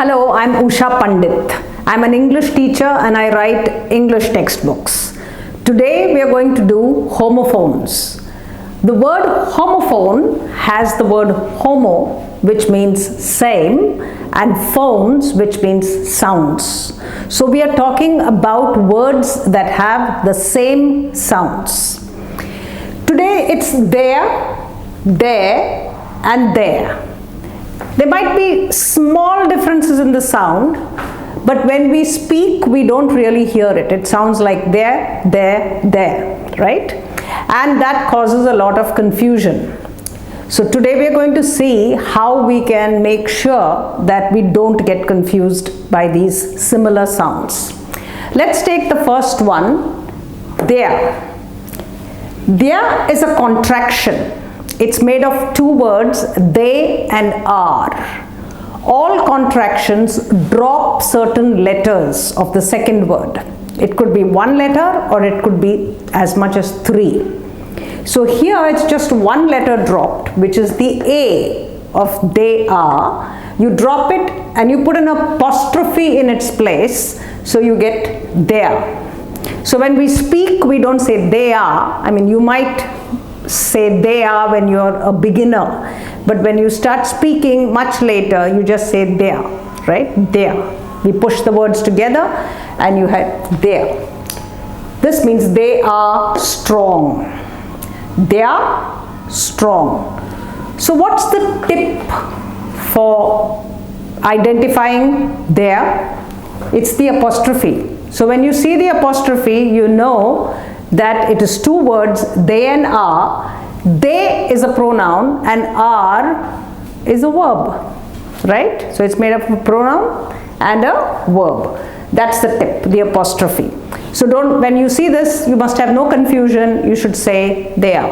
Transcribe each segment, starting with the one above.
Hello, I'm Usha Pandit. I'm an English teacher and I write English textbooks. Today we are going to do homophones. The word homophone has the word homo, which means same, and phones, which means sounds. So we are talking about words that have the same sounds. Today it's there, and there. There might be small differences in the sound, but when we speak, we don't really hear it. It sounds like there, right? And that causes a lot of confusion. So today we are going to see how we can make sure that we don't get confused by these similar sounds. Let's take the first one, there. There is a contraction. It's made of two words, they and are. All contractions drop certain letters of the second word. It could be one letter or it could be as much as three. So here it's just one letter dropped, which is the A of they are. You drop it and you put an apostrophe in its place, so you get there. So when we speak, we don't say they are. I mean, you might say they are when you're a beginner, but when you start speaking much later, you just say there, right? There. We push the words together and you have there. This means they are strong. They are strong. So what's the tip for identifying there? It's the apostrophe. So when you see the apostrophe, you know that it is two words, they and are. They is a pronoun and are is a verb, right? So it's made up of a pronoun and a verb. That's the tip, the apostrophe. So when you see this, you must have no confusion. You should say they are.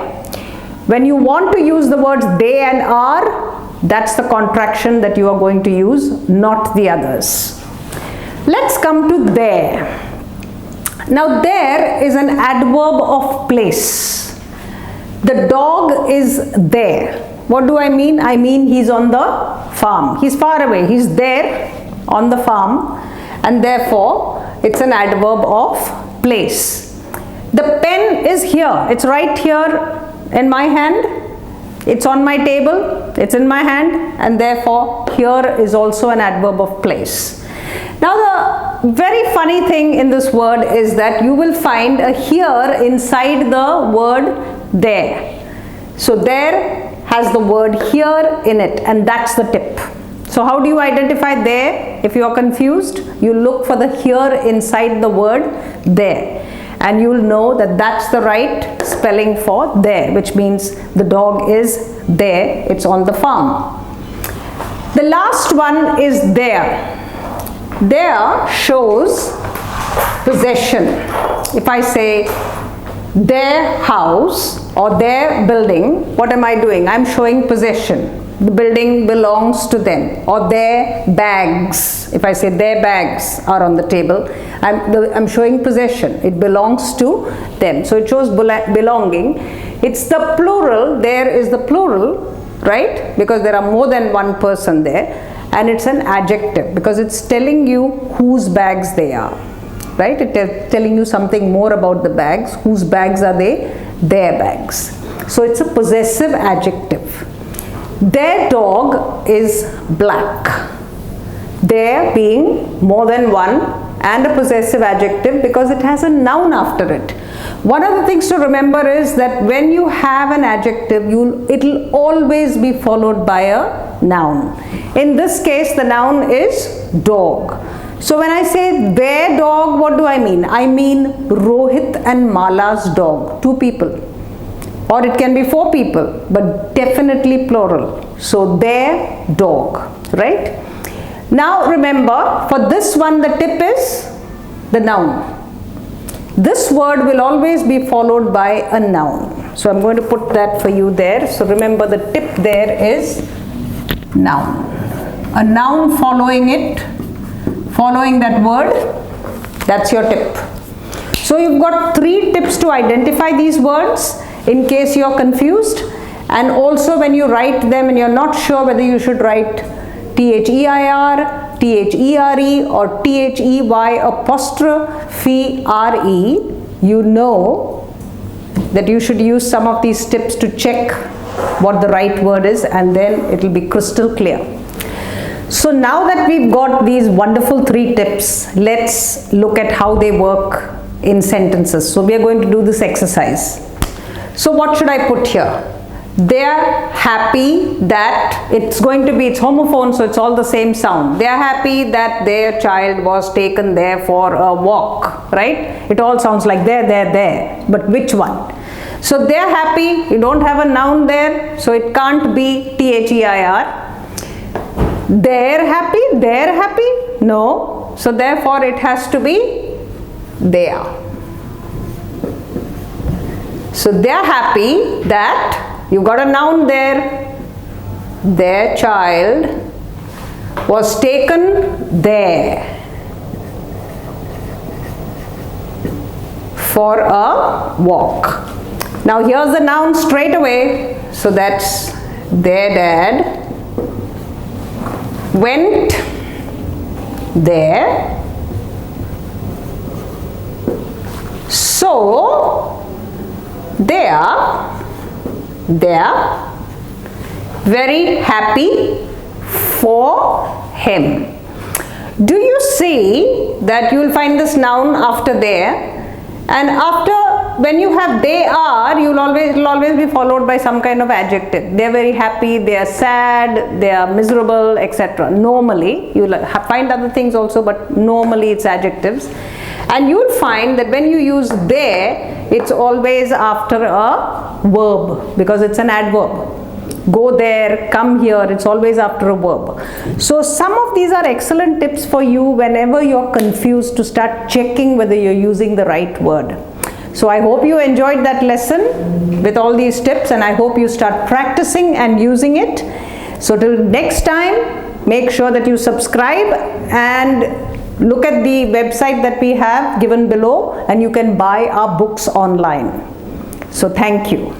When you want to use the words they and are, that's the contraction that you are going to use, not the others. Let's come to there. Now there is an adverb of place. The dog is there. What do I mean? I mean he's on the farm. He's far away. He's there on the farm, and therefore it's an adverb of place. The pen is here. It's right here in my hand. It's on my table. It's in my hand, and therefore here is also an adverb of place. Now the very funny thing in this word is that you will find a here inside the word there. So there has the word here in it, and that's the tip. So how do you identify there? If you are confused, you look for the here inside the word there, and you will know that that's the right spelling for there, which means the dog is there. It's on the farm. The last one is there. There shows possession. If I say their house or their building, what am I doing? I'm showing possession. The building belongs to them. Or their bags. If I say their bags are on the table, I'm showing possession. It belongs to them. So it shows belonging. It's the plural. There is the plural, right? Because there are more than one person there. And it's an adjective because it's telling you whose bags they are, right? It's telling you something more about the bags. Whose bags are they? Their bags. So it's a possessive adjective. Their dog is black. Their being more than one and a possessive adjective because it has a noun after it. One of the things to remember is that when you have an adjective, it'll always be followed by a noun. In this case, the noun is dog. So when I say their dog, what do I mean? I mean Rohit and Mala's dog, two people. Or it can be four people, but definitely plural. So their dog, right? Now remember, for this one, the tip is the noun. This word will always be followed by a noun. So I'm going to put that for you there. So remember, the tip there is noun. A noun following that word, that's your tip. So you've got three tips to identify these words in case you're confused, and also when you write them and you're not sure whether you should write THEIR, T-H-E-R-E or T-H-E-Y apostrophe R-E, you know that you should use some of these tips to check what the right word is, and then it will be crystal clear. So now that we've got these wonderful 3 tips, let's look at how they work in sentences. So we are going to do this exercise. So what should I put here? They're happy that, it's homophone, so it's all the same sound. They're happy that their child was taken there for a walk, right? It all sounds like there, but which one? So they're happy, you don't have a noun there, so it can't be T-H-E-I-R. They're happy, no, so therefore it has to be there. So they're happy that, you got a noun there, their child was taken there for a walk. Now here's the noun straight away, so that's their dad went there, so they are very happy for him. Do you see that you will find this noun after there, and after, when you have they are, it will always be followed by some kind of adjective. They are very happy, they are sad, they are miserable, etc. Normally, you will find other things also, but normally it's adjectives. And you will find that when you use there, it's always after a verb, because it's an adverb. Go there, come here, it's always after a verb. So some of these are excellent tips for you whenever you're confused, to start checking whether you're using the right word. So I hope you enjoyed that lesson with all these tips, and I hope you start practicing and using it. So till next time, make sure that you subscribe and look at the website that we have given below, and you can buy our books online. So thank you.